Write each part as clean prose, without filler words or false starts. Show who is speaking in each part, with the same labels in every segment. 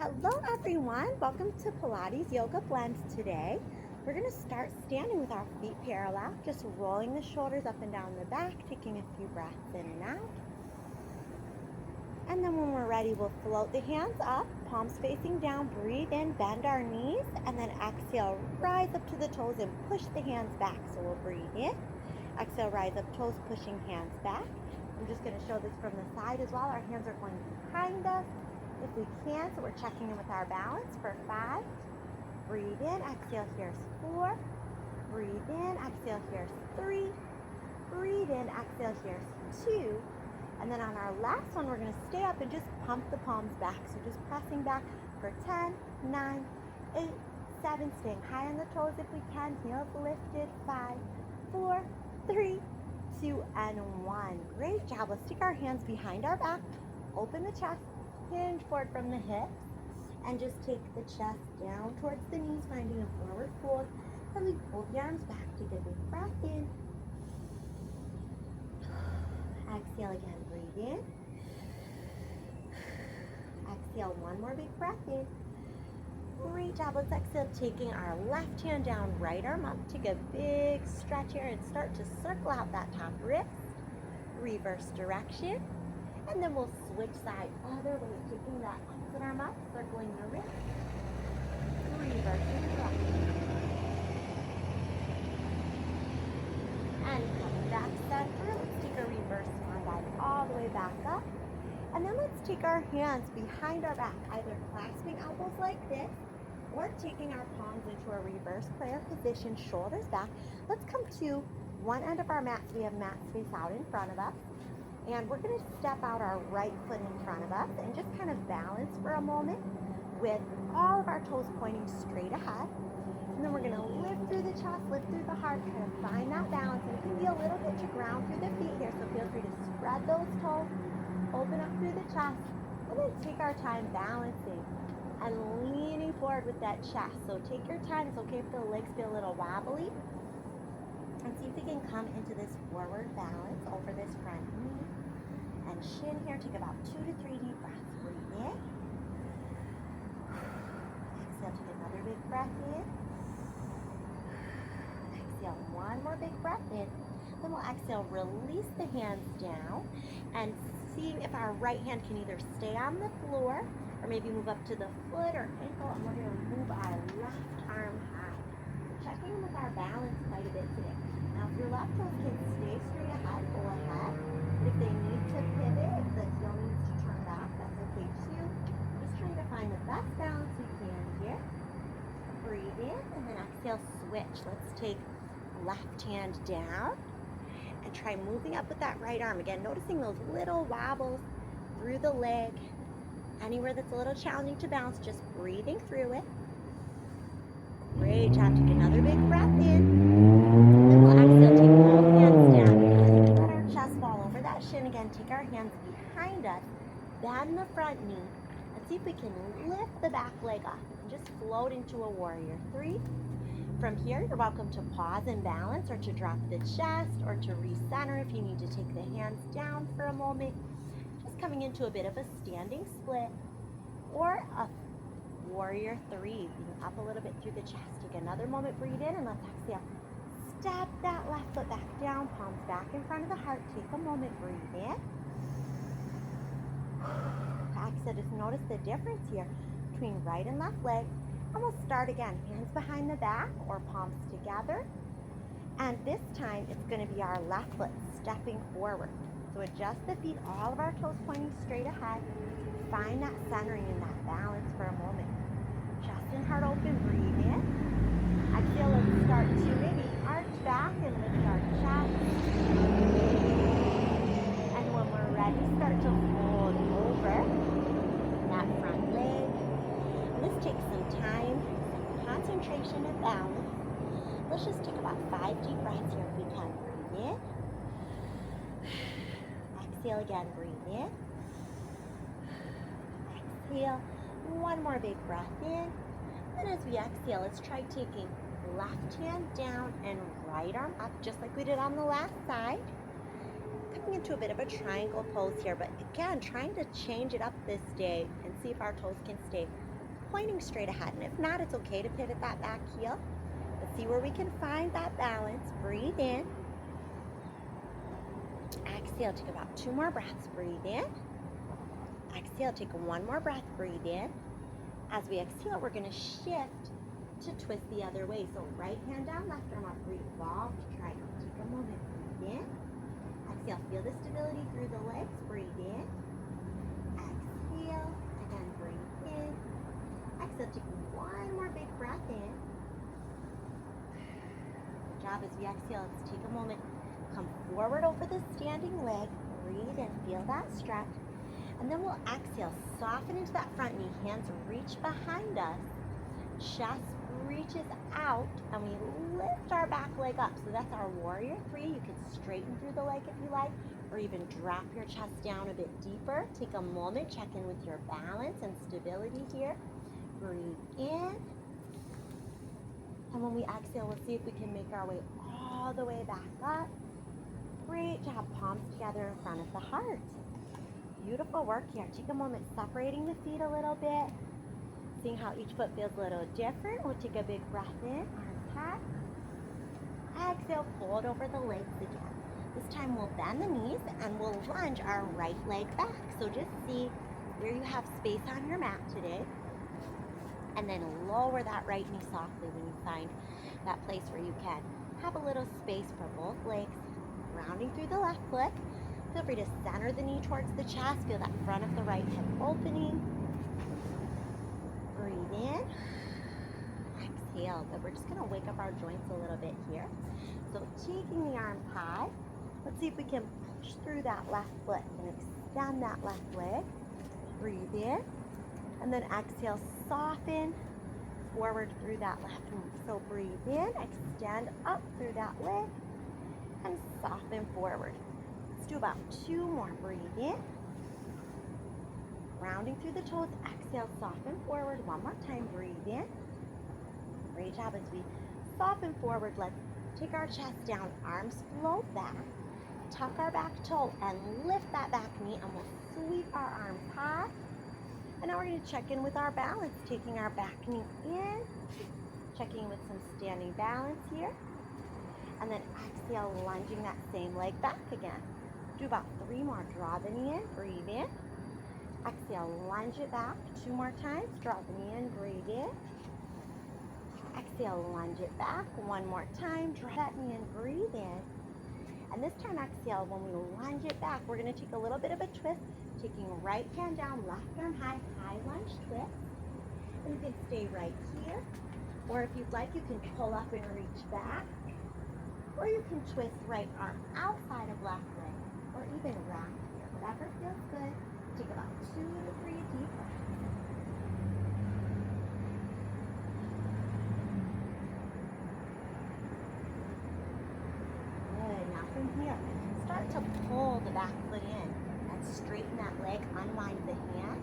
Speaker 1: Hello everyone, welcome to Pilates Yoga Blends today. We're going to start standing with our feet parallel, just rolling the shoulders up and down the back, taking a few breaths in and out. And then when we're ready, we'll float the hands up, palms facing down, breathe in, bend our knees, and then exhale, rise up to the toes and push the hands back. So we'll breathe in, exhale, rise up, toes pushing hands back. I'm just going to show this from the side as well. Our hands are going behind us if we can, so we're checking in with our balance for 5. Breathe in, exhale, here's 4. Breathe in, exhale, here's 3. Breathe in, exhale, here's 2. And then on our last one, we're going to stay up and just pump the palms back. So just pressing back for 10, 9, 8, 7, staying high on the toes if we can, heels lifted, 5, 4, 3, 2, and 1. Great job. Let's take our hands behind our back, open the chest, hinge forward from the hips, and just take the chest down towards the knees, finding a forward fold. And we pull the arms back, take a big breath in. Exhale again, breathe in. Exhale, one more big breath in. Great job. Let's exhale, taking our left hand down, right arm up. Take a big stretch here and start to circle out that top wrist. Reverse direction. And then we'll switch side other way, taking that opposite arm up, circling the wrist. Reversing direction. And coming back center. Let's take a reverse swan dive all the way back up. And then let's take our hands behind our back, either clasping elbows like this, or taking our palms into a reverse prayer position, shoulders back. Let's come to one end of our mat, so we have mat space out in front of us. And we're going to step out our right foot in front of us and just kind of balance for a moment with all of our toes pointing straight ahead. And then we're going to lift through the chest, lift through the heart, kind of find that balance. And it can be a little bit to ground through the feet here, so feel free to spread those toes, open up through the chest, and then take our time balancing and leaning forward with that chest. So take your time. It's okay if the legs feel a little wobbly. And see if we can come into this forward balance over this front knee and shin here. Take about 2 to 3 deep breaths. Breathe in. Exhale, take another big breath in. Exhale, one more big breath in. Then we'll exhale, release the hands down, and seeing if our right hand can either stay on the floor or maybe move up to the foot or ankle, and we're going to move our left arm high. Checking in with our balance quite a bit today. Now, if your left toes can stay straight ahead, go ahead. But if they need to pivot, if the heel needs to turn back, that's okay too. Just trying to find the best balance we can here. Breathe in, and then exhale, switch. Let's take left hand down and try moving up with that right arm. Again, noticing those little wobbles through the leg. Anywhere that's a little challenging to balance, just breathing through it. Great job. Take another big breath in. Then we'll exhale, take both hands down. Let our chest fall over that shin again. Take our hands behind us, bend the front knee, and see if we can lift the back leg up and just float into a warrior 3. From here, you're welcome to pause and balance, or to drop the chest, or to recenter if you need to take the hands down for a moment. Just coming into a bit of a standing split, or a warrior 3, being up a little bit through the chest. Take another moment, breathe in, and let's exhale. Step that left foot back down, palms back in front of the heart. Take a moment, breathe in. Exhale, just notice the difference here between right and left leg. And we'll start again, hands behind the back or palms together. And this time, it's going to be our left foot stepping forward. So adjust the feet, all of our toes pointing straight ahead. Find that centering and that balance for a moment. Chest and heart open, breathe in. Exhale, let's start to maybe arch back and lift our chest. And when we're ready, start to fold over that front leg. And this takes some time, some concentration and balance. Let's just take about 5 deep breaths here if we can. Breathe in. Exhale again, breathe in. Exhale, one more big breath in. Then as we exhale, let's try taking left hand down and right arm up, just like we did on the last side. Coming into a bit of a triangle pose here, but again, trying to change it up this day and see if our toes can stay pointing straight ahead. And if not, it's okay to pivot that back heel. Let's see where we can find that balance. Breathe in. Exhale, take about 2 more breaths. Breathe in. Exhale, take 1 more breath. Breathe in. As we exhale, we're going to shift to twist the other way. So right hand down, left arm up. Revolve to triangle. Take a moment. Breathe in. Exhale, feel the stability through the legs. Breathe in. Exhale. Again, breathe in. Exhale, take 1 more big breath in. Good job. As we exhale, let's take a moment. Come forward over the standing leg. Breathe and feel that stretch. And then we'll exhale. Soften into that front knee. Hands reach behind us. Chest reaches out. And we lift our back leg up. So that's our warrior 3. You can straighten through the leg if you like. Or even drop your chest down a bit deeper. Take a moment. Check in with your balance and stability here. Breathe in. And when we exhale, we'll see if we can make our way all the way back up. Great job. Palms together in front of the heart. Beautiful work here. Take a moment separating the feet a little bit. Seeing how each foot feels a little different. We'll take a big breath in. Arms high. Exhale, fold over the legs again. This time we'll bend the knees and we'll lunge our right leg back. So just see where you have space on your mat today. And then lower that right knee softly when you find that place where you can. Have a little space for both legs. Rounding through the left foot. Feel free to center the knee towards the chest. Feel that front of the right hip opening. Breathe in. Exhale. Good. We're just going to wake up our joints a little bit here. So taking the arms high. Let's see if we can push through that left foot and extend that left leg. Breathe in. And then exhale, soften forward through that left knee. So breathe in, extend up through that leg, and soften forward. Let's do about 2 more. Breathe in. Rounding through the toes, exhale, soften forward. 1 more time, breathe in. Great job. As we soften forward, let's take our chest down, arms float back. Tuck our back toe and lift that back knee, and we'll sweep our arms high. And now we're going to check in with our balance, taking our back knee in, checking with some standing balance here. And then exhale, lunging that same leg back again. Do about 3 more. Draw the knee in, breathe in. Exhale, lunge it back 2 more times. Draw the knee in, breathe in. Exhale, lunge it back 1 more time. Draw that knee in, breathe in. And this time, exhale, when we lunge it back, we're going to take a little bit of a twist, taking right hand down, left arm high, high lunge twist. And you can stay right here. Or if you'd like, you can pull up and reach back. Or you can twist right arm outside of left leg. Or even wrap here. Whatever feels good. Take about 2 to 3 deep breaths. Here, start to pull the back foot in and straighten that leg, unwind the hand,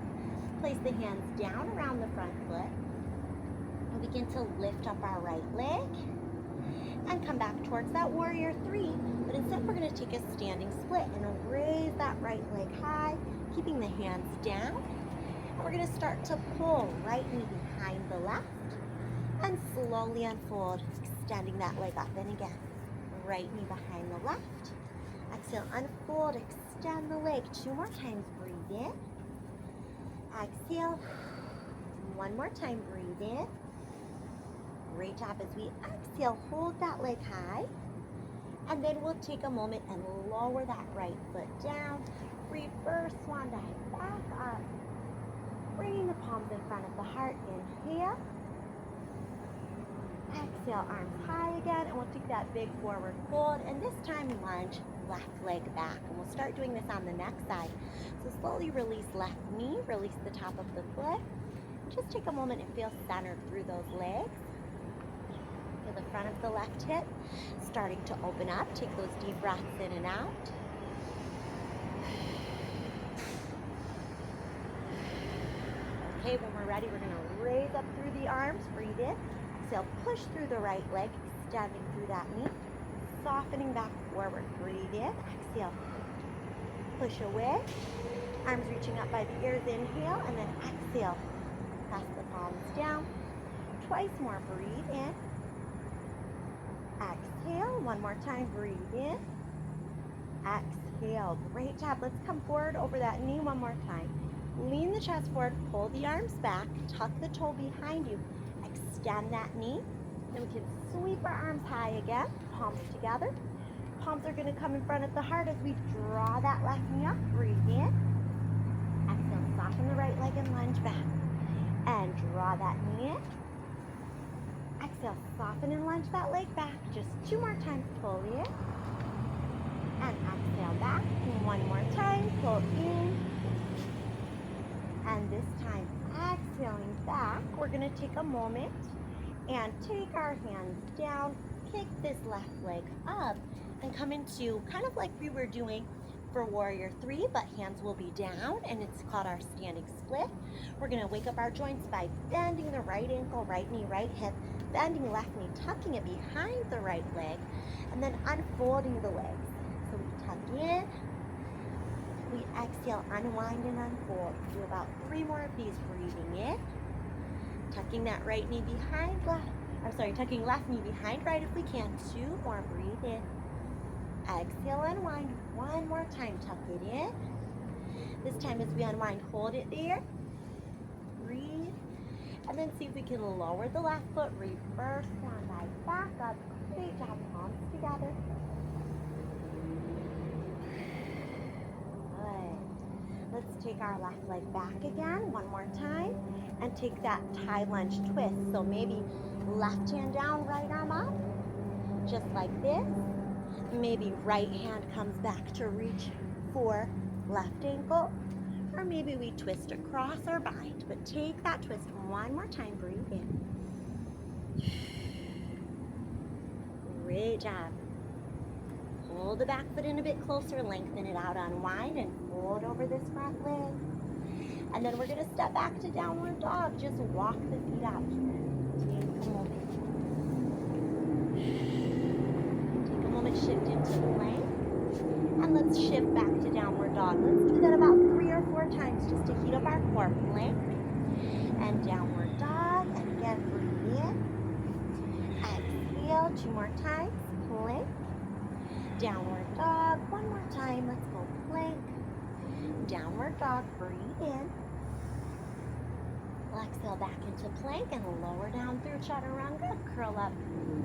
Speaker 1: place the hands down around the front foot, and begin to lift up our right leg and come back towards that warrior 3, but instead we're going to take a standing split and raise that right leg high, keeping the hands down, and we're going to start to pull right knee behind the left and slowly unfold, extending that leg up. And again, right knee behind the left. Exhale, unfold, extend the leg 2 more times. Breathe in. Exhale. 1 more time. Breathe in. Great job. As we exhale, hold that leg high. And then we'll take a moment and lower that right foot down. Reverse swan dive back up. Bringing the palms in front of the heart. Inhale. Exhale, arms high again, and we'll take that big forward fold, and this time lunge left leg back, and we'll start doing this on the next side. So slowly release left knee, release the top of the foot. Just take a moment and feel centered through those legs. Feel the front of the left hip starting to open up. Take those deep breaths in and out. Okay, when we're ready, we're going to raise up through the arms, breathe in. Exhale, push through the right leg, extending through that knee, softening back forward. Breathe in, exhale, push away. Arms reaching up by the ears, inhale, and then exhale. Press the palms palms down. Twice more, breathe in. Exhale, one more time, breathe in. Exhale, great job. Let's come forward over that knee one more time. Lean the chest forward, pull the arms back, tuck the toe behind you, extend that knee. Then we can sweep our arms high again, palms together. Palms are gonna come in front of the heart as we draw that left knee up, breathe in. Exhale, soften the right leg and lunge back. And draw that knee in. Exhale, soften and lunge that leg back. Just 2 more times, pull in. And exhale back. And 1 more time, pull in. And this time, exhaling back, we're gonna take a moment and take our hands down, kick this left leg up, and come into kind of like we were doing for Warrior 3, but hands will be down, and it's called our standing split. We're gonna wake up our joints by bending the right ankle, right knee, right hip, bending left knee, tucking it behind the right leg, and then unfolding the legs. So we tuck in, we exhale, unwind and unfold. Do about 3 more of these, breathing in, tucking that right knee behind tucking left knee behind right if we can. 2 more, breathe in. Exhale, unwind. 1 more time, tuck it in. This time as we unwind, hold it there. Breathe. And then see if we can lower the left foot, reverse down, dive back up. Great job, palms together. Good. Let's take our left leg back again, 1 more time. And take that tie lunge twist. So maybe left hand down, right arm up. Just like this. Maybe right hand comes back to reach for left ankle, or maybe we twist across or bind, but take that twist 1 more time, breathe in. Great job. Pull the back foot in a bit closer, lengthen it out, unwind, and fold over this front leg. And then we're gonna step back to downward dog, just walk the feet out here. Take a moment. Shift into plank, and let's shift back to downward dog. Let's do that about 3 or 4 times just to heat up our core. Plank and downward dog, and again breathe in. Exhale, 2 more times. Plank, downward dog. 1 more time. Let's go plank, downward dog. Breathe in. Exhale back into plank and lower down through chaturanga. Curl up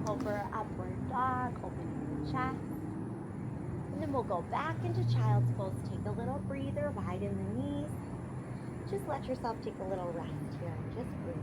Speaker 1: over upward dog. Open chest, and then we'll go back into child's pose. Take a little breather, widen the knees. Just let yourself take a little rest here and just breathe.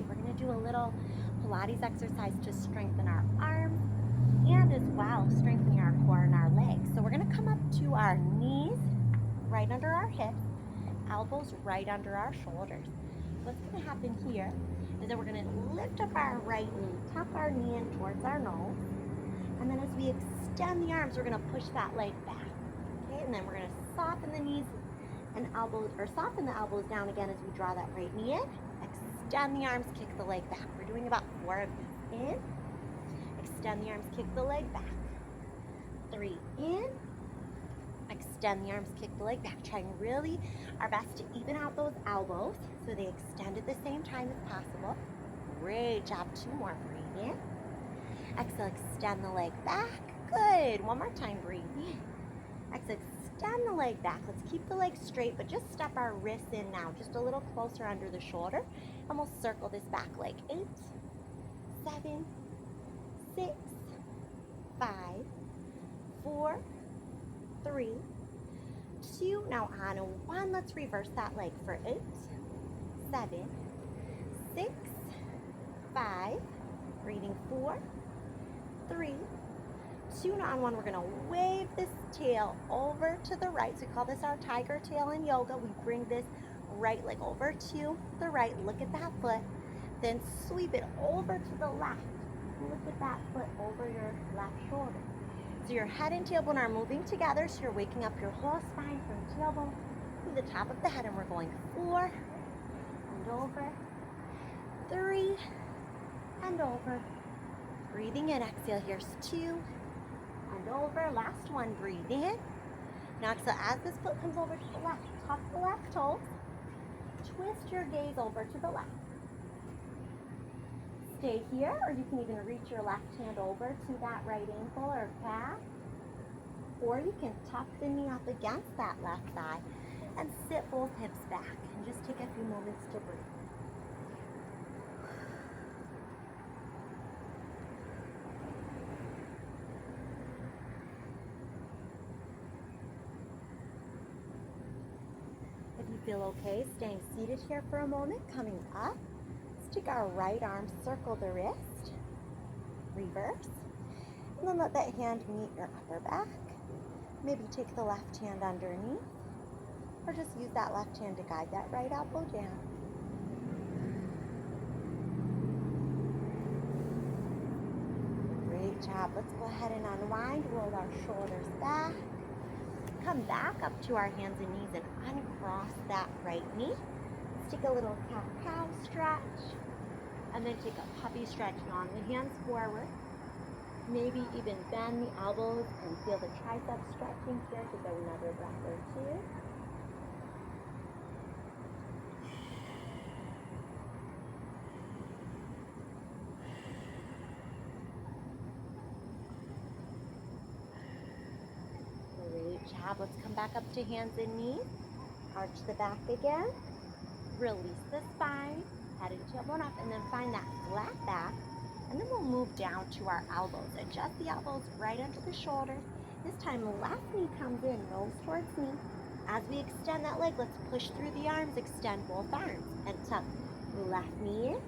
Speaker 1: We're going to do a little Pilates exercise to strengthen our arms and as well strengthening our core and our legs. So we're going to come up to our knees right under our hips, elbows right under our shoulders. What's going to happen here is that we're going to lift up our right knee, tuck our knee in towards our nose, and then as we extend the arms, we're going to push that leg back. Okay, and then we're going to soften the knees and elbows, or soften the elbows down again as we draw that right knee in. Extend the arms, kick the leg back. We're doing about 4 of these. In, extend the arms, kick the leg back. 3, in, extend the arms, kick the leg back. Trying really our best to even out those elbows so they extend at the same time as possible. Great job. 2 more. Breathe in. Exhale, extend the leg back. Good. 1 more time. Breathe in. Exhale, extend the leg back. Let's keep the leg straight, but just step our wrists in now, just a little closer under the shoulder. And we'll circle this back leg. 8, 7, 6, 5, 4, 3, 2. Now on a 1, let's reverse that leg for 8, 7, 6, 5. Breathing 4, 3, 2. Now on 1, we're going to wave this tail over to the right. So we call this our tiger tail in yoga. We bring this right leg over to the right. Look at that foot. Then sweep it over to the left. Look at that foot over your left shoulder. So your head and tailbone are moving together, so you're waking up your whole spine from tailbone to the top of the head, and we're going 4 and over, 3 and over. Breathing in, exhale, here's 2 and over. Last one, breathe in. Now exhale, as this foot comes over to the left, tuck the left toes, twist your gaze over to the left. Stay here, or you can even reach your left hand over to that right ankle or calf, or you can tuck the knee up against that left thigh and sit both hips back and just take a few moments to breathe. If you feel okay staying seated here for a moment, coming up, take our right arm, circle the wrist, reverse, and then let that hand meet your upper back. Maybe take the left hand underneath, or just use that left hand to guide that right elbow down. Great job. Let's go ahead and unwind, roll our shoulders back, come back up to our hands and knees and uncross that right knee. Take a little cat-cow stretch, and then take a puppy stretch. On the hands forward. Maybe even bend the elbows and feel the triceps stretching here. Take another breath or two. Great job. Let's come back up to hands and knees. Arch the back again. Release the spine, head and tailbone up, and then find that flat back. And then we'll move down to our elbows. Adjust the elbows right under the shoulders. This time, left knee comes in, nose towards knee. As we extend that leg, let's push through the arms, extend both arms, and tuck left knee in.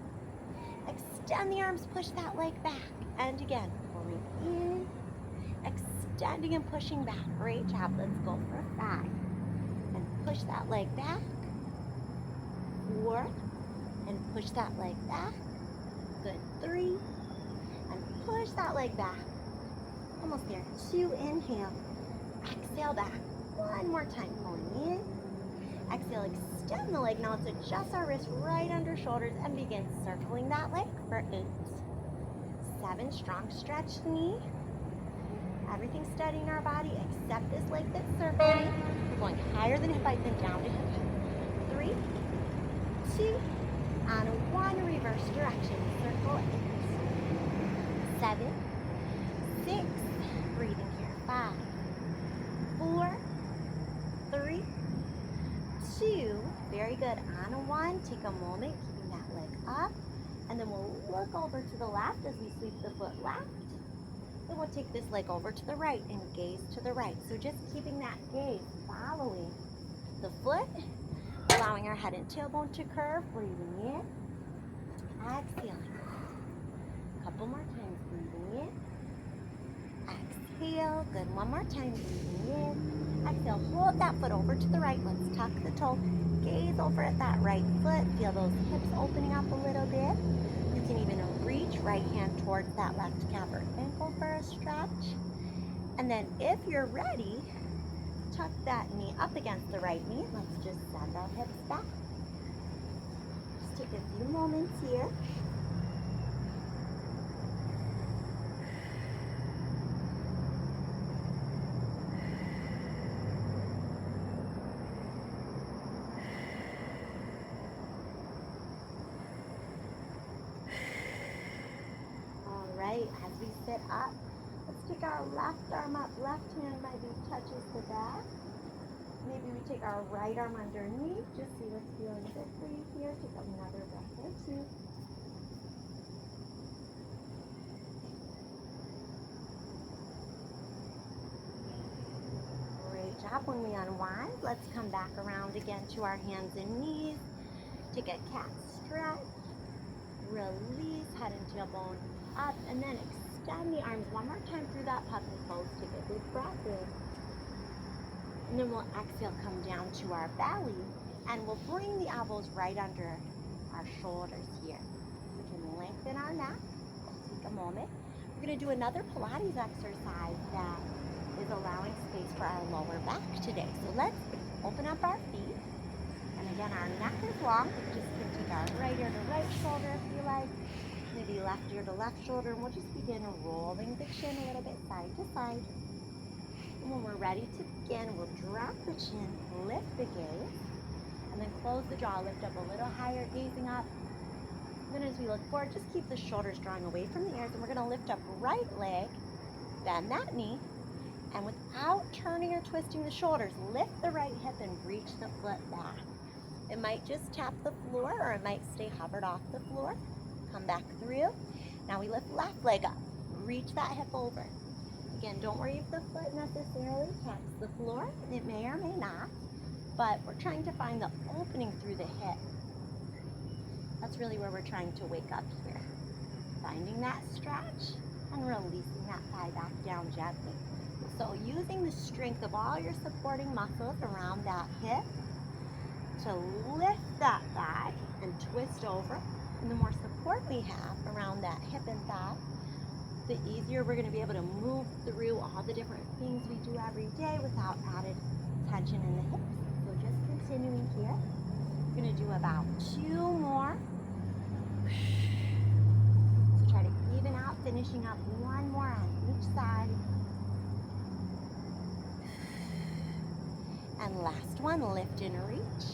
Speaker 1: Extend the arms, push that leg back. And again, pulling in, extending and pushing back. Great job. Let's go for 5. And push that leg back. 4, and push that leg back. Good. 3, and push that leg back. Almost there. 2, inhale. Exhale back. 1 more time. Pulling in. Exhale, extend the leg. Now let's adjust our wrist right under shoulders and begin circling that leg for 8, 7. Strong stretch knee. Everything steady in our body except this leg that's circling. We're going higher than hip height, then down to hip height. 3, 2, and 1, reverse direction. Circle 8, 7, 6, breathing here. 5, 4, 3, 2, very good. On a 1, take a moment, keeping that leg up, and then we'll look over to the left as we sweep the foot left. Then we'll take this leg over to the right and gaze to the right. So just keeping that gaze, following the foot, allowing our head and tailbone to curve, breathing in, exhaling. A couple more times, breathing in, exhale. Good, 1 more time, breathing in, exhale. Hold that foot over to the right. Let's tuck the toe, gaze over at that right foot. Feel those hips opening up a little bit. You can even reach right hand towards that left calf or ankle for a stretch. And then if you're ready, tuck that knee up against the right knee. Let's just send our hips back. Just take a few moments here. All right, as we sit up, let's take our left arm up. Left hand maybe touches the back. Maybe we take our right arm underneath. Just see what's feeling good for you here. Take another breath or 2. Great job. When we unwind, let's come back around again to our hands and knees. Take a cat stretch. Release, head and tailbone up, and then extend the arms 1 more time through that puppy pose. Take a big breath in. And then we'll exhale, come down to our belly, and we'll bring the elbows right under our shoulders here. lengthen our neck. Take a moment. We're going to do another Pilates exercise that is allowing space for our lower back today. So let's open up our feet. And again, our neck is long. We just can take our right ear to right shoulder if you like. Maybe left ear to left shoulder. And we'll just begin rolling the chin a little bit side to side. And when we're ready to begin, we'll drop the chin, lift the gaze, and then close the jaw, lift up a little higher, gazing up. Then as we look forward, just keep the shoulders drawing away from the ears, and we're going to lift up right leg, bend that knee, and without turning or twisting the shoulders, lift the right hip and reach the foot back. It might just tap the floor, or it might stay hovered off the floor. Come back through. Now we lift left leg up, reach that hip over. Again, don't worry if the foot necessarily taps the floor. It may or may not, but we're trying to find the opening through the hip. That's really where we're trying to wake up here. Finding that stretch and releasing that thigh back down gently. So using the strength of all your supporting muscles around that hip to lift that thigh and twist over. And the more support we have around that hip and thigh, the easier we're going to be able to move through all the different things we do every day without added tension in the hips. So just continuing here. We're going to do about 2 more. So try to even out, finishing up 1 more on each side. And last one, lift and reach.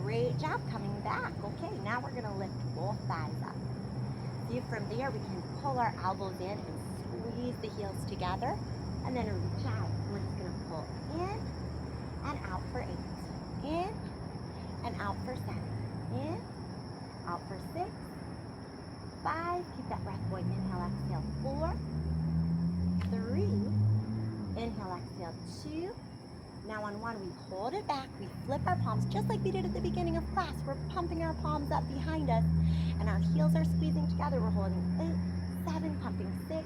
Speaker 1: Great job coming back. Okay, now we're going to lift both thighs up. See, from there we can pull our elbows in and squeeze the heels together, and then reach out. We're just going to pull in and out for 8. In and out for 7. In, out for 6, 5. Keep that breath going. Inhale, exhale. 4, 3. Inhale, exhale. 2. Now on 1, we hold it back. We flip our palms just like we did at the beginning of class. We're pumping our palms up behind us, and our heels are squeezing together. We're holding 8, 7, pumping 6,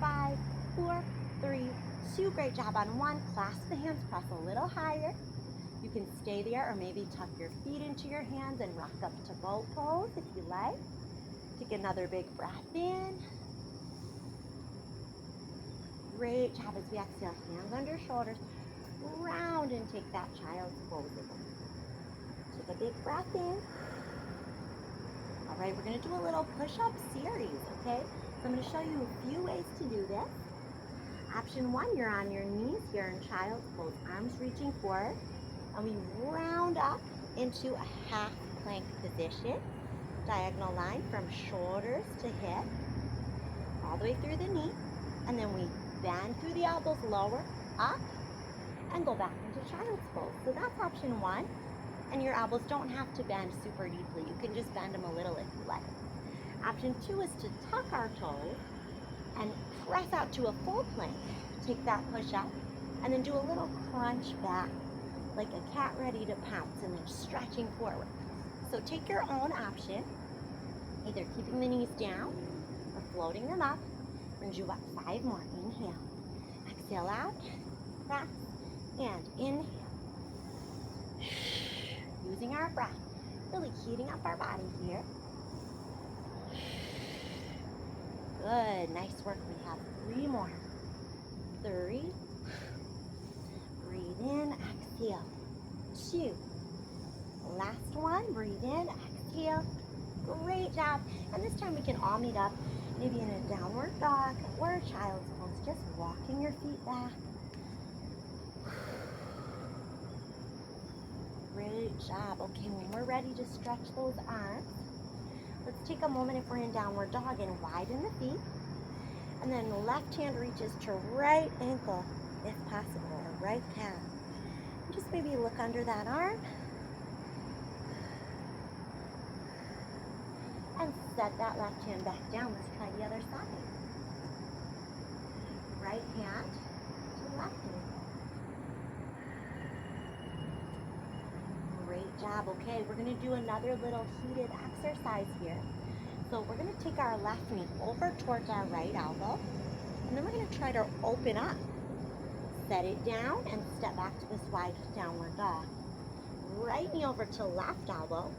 Speaker 1: 5, 4, 3, 2. Great job on 1. Clasp the hands, press a little higher. You can stay there or maybe tuck your feet into your hands and rock up to boat pose if you like. Take another big breath in. Great job as we exhale. Hands under shoulders. Round and take that child's pose again. Take a big breath in. All right, we're going to do a little push-up series, okay? So I'm going to show you a few ways to do this. Option 1, you're on your knees here in child's pose, arms reaching forward, and we round up into a half plank position. Diagonal line from shoulders to hip, all the way through the knee, and then we bend through the elbows, lower, up, and go back into child's pose. So that's option 1. And your elbows don't have to bend super deeply. You can just bend them a little if you like. Option 2 is to tuck our toes and press out to a full plank. Take that push up and then do a little crunch back like a cat ready to pounce, and then stretching forward. So take your own option, either keeping the knees down or floating them up. Brings you up 5 more. Inhale. Exhale out. Press. And inhale. Using our breath. Really heating up our body here. Good. Nice work. We have 3 more. 3. Breathe in. Exhale. 2. Last one. Breathe in. Exhale. Great job. And this time we can all meet up maybe in a downward dog or a child's pose. Just walking your feet back. Great job. Okay, when we're ready to stretch those arms, let's take a moment if we're in downward dog and widen the feet. And then the left hand reaches to right ankle if possible, or right calf. And just maybe look under that arm. And set that left hand back down. Let's try the other side. Right hand to left hand. Great job. Okay, we're going to do another little heated exercise here. So we're going to take our left knee over towards our right elbow, and then we're going to try to open up. Set it down and step back to this wide downward dog. Right knee over to left elbow,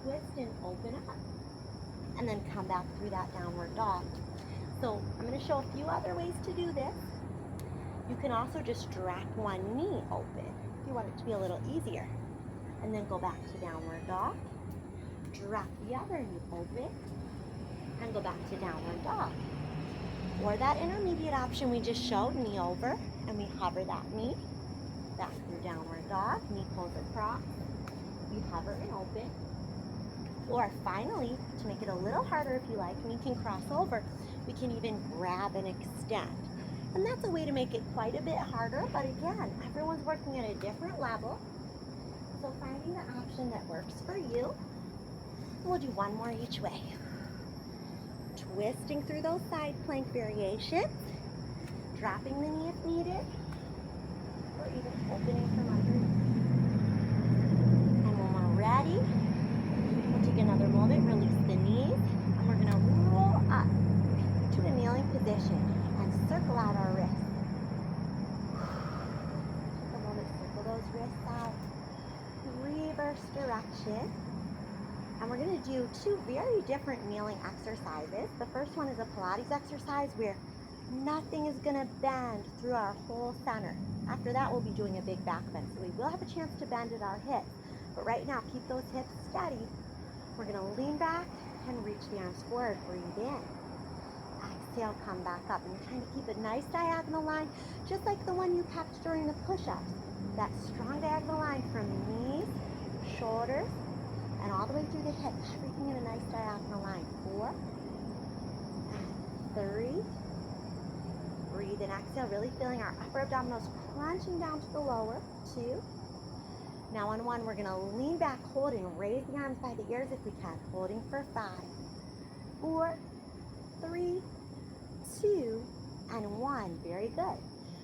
Speaker 1: twist and open up. and then come back through that downward dog. So I'm going to show a few other ways to do this. You can also just drop one knee open if you want it to be a little easier. And then go back to downward dog. Drop the other knee open and go back to downward dog. Or that intermediate option we just showed, knee over, and we hover that knee. Back through downward dog, knee pulls across. We hover and open. Or finally, to make it a little harder if you like, and you can cross over, we can even grab and extend. And that's a way to make it quite a bit harder, but again, everyone's working at a different level. So finding the option that works for you. We'll do one more each way. Twisting through those side plank variations, dropping the knee if needed, or even opening from underneath. And when we're ready, we'll take another moment, release the knees, and we're going to roll up to a kneeling position and circle out our wrists. Take a moment, circle those wrists out, reverse direction. And we're going to do two very different kneeling exercises. The first one is a Pilates exercise where nothing is going to bend through our whole center. After that, we'll be doing a big back bend. So we will have a chance to bend at our hips. But right now, keep those hips steady. We're going to lean back and reach the arms forward. Breathe in. Exhale, come back up. And you're trying to keep a nice diagonal line, just like the one you kept during the push-ups. That strong diagonal line from knees, shoulders, and all the way through the hips, everything in a nice diagonal line. 4, and 3. Breathe in, exhale, really feeling our upper abdominals crunching down to the lower. 2. Now on 1, we're gonna lean back, holding, raise the arms by the ears if we can, holding for 5, 4, 3, 2, and 1. Very good.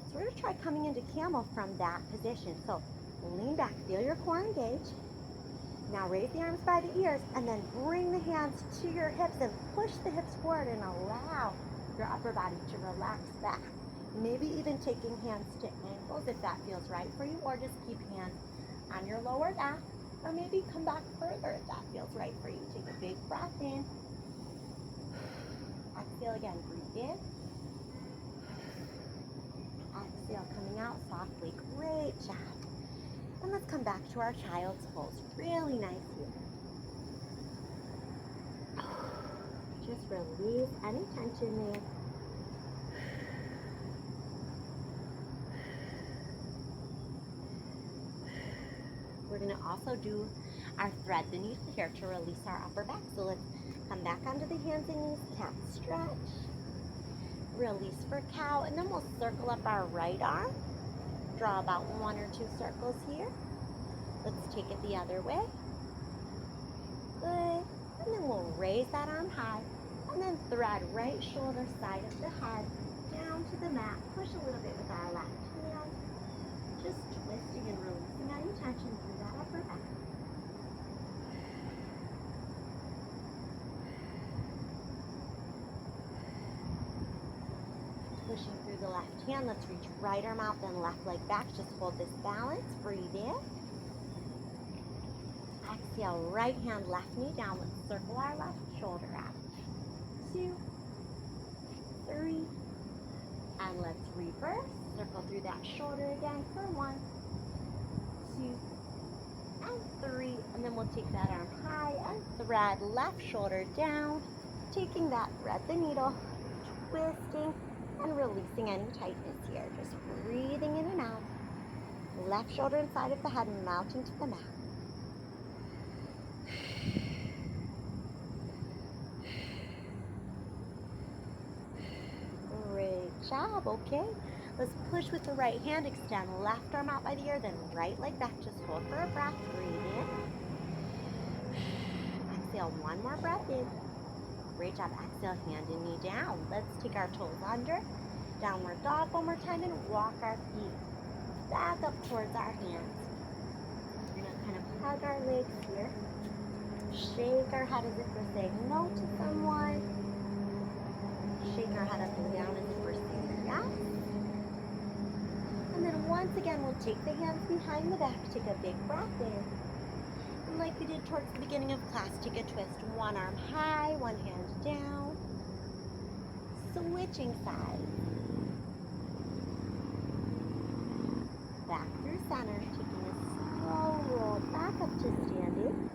Speaker 1: So we're gonna try coming into camel from that position. So lean back, feel your core engage. Now raise the arms by the ears and then bring the hands to your hips and push the hips forward and allow your upper body to relax back. Maybe even taking hands to ankles if that feels right for you, or just keep hands on your lower back, or maybe come back further if that feels right for you. Take a big breath in. Exhale again, breathe in. Exhale, coming out softly. Great job. And let's come back to our child's pose. Really nice here. Just release any tension there. We're going to also do our thread beneath here to release our upper back. So let's come back onto the hands and knees, cat stretch. Release for cow, and then we'll circle up our right arm. Draw about 1 or 2 circles here. Let's take it the other way. Good. And then we'll raise that arm high. And then thread right shoulder side of the head down to the mat. Push a little bit with our left hand. Just twisting and releasing any tension through that upper back. Pushing through the left hand. Let's reach right arm out, then left leg back. Just hold this balance. Breathe in. Exhale, right hand, left knee down. Let's circle our left shoulder out. 2, 3, and let's reverse. Circle through that shoulder again for 1, 2, and 3. And then we'll take that arm high and thread left shoulder down. Taking that, thread the needle, twisting, and releasing any tightness here. Just breathing in and out. Left shoulder inside of the head and mounting to the mat. Great job. Okay. Let's push with the right hand. Extend left arm out by the ear, then right leg back. Just hold for a breath. Breathe in. Exhale. One more breath in. Great job. Exhale, hand and knee down. Let's take our toes under. Downward dog one more time and walk our feet back up towards our hands. We're going to kind of hug our legs here. Shake our head as if we're saying no to someone. Shake our head up and down as if we're saying yes. And then once again, we'll take the hands behind the back. Take a big breath in. And like we did towards the beginning of class, take a twist. One arm high, one hand down. Switching sides. Back through center, taking a slow roll back up to standing.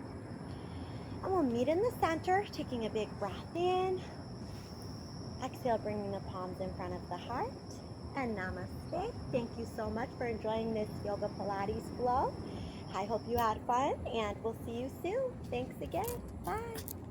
Speaker 1: And we'll meet in the center, taking a big breath in. Exhale, bringing the palms in front of the heart. And namaste. Thank you so much for enjoying this yoga Pilates flow. I hope you had fun, and we'll see you soon. Thanks again. Bye.